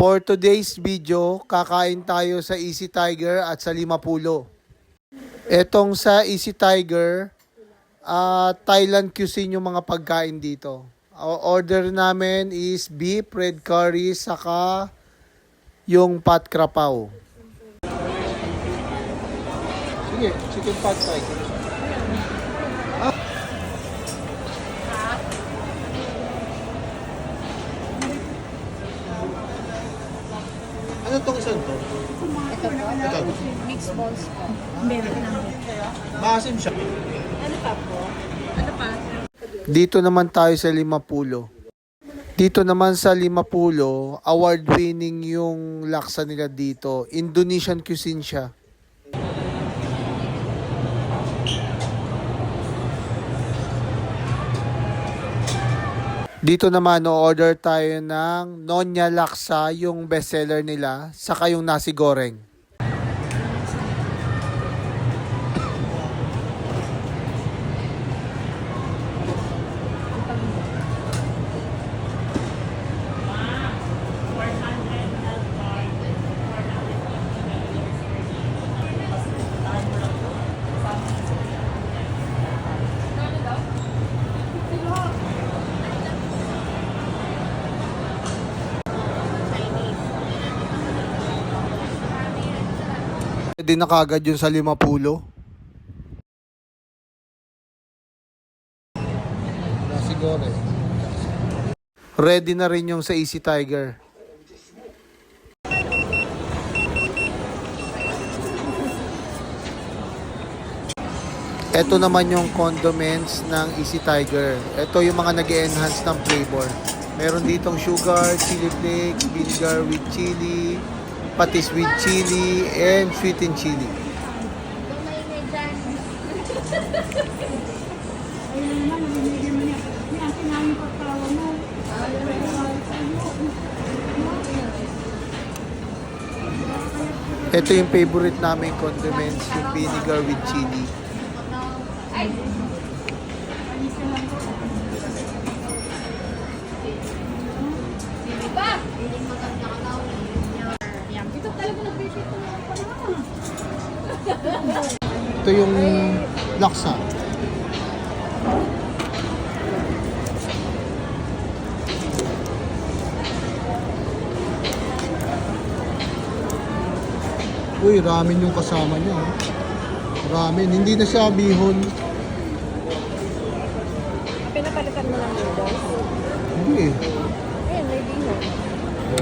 For today's video, kakain tayo sa Easy Tiger at sa Limapulo. Etong sa Easy Tiger, Thailand cuisine yung mga pagkain dito. Order namin is beef, red curry, saka yung pat krapaw. Sige, chicken pad thai. Ano tong isang to? Ito po? Ito. Mixed balls po. Meron lang. Maasim siya. Ano pa po? Ano pa? Dito naman tayo sa Limapulo. Dito naman sa Limapulo, award-winning yung laksa nila dito. Indonesian cuisine siya. Dito naman, order tayo ng Nonya Laksa, yung bestseller nila, saka yung nasi goreng. Pwede na kagad yun sa Limapulo. Nasi goreng. Ready na rin yung sa Easy Tiger. Ito naman yung condiments ng Easy Tiger. Ito yung mga nag-enhance ng flavor. Meron ditong sugar, chili flakes, vinegar with chili, patis with chili, and sweetened chili. Ito yung favorite namin condiments, yung vinegar with chili. Ito yung laksa. Uy, ramen yung kasama niya. Ramen, hindi na siya bihon.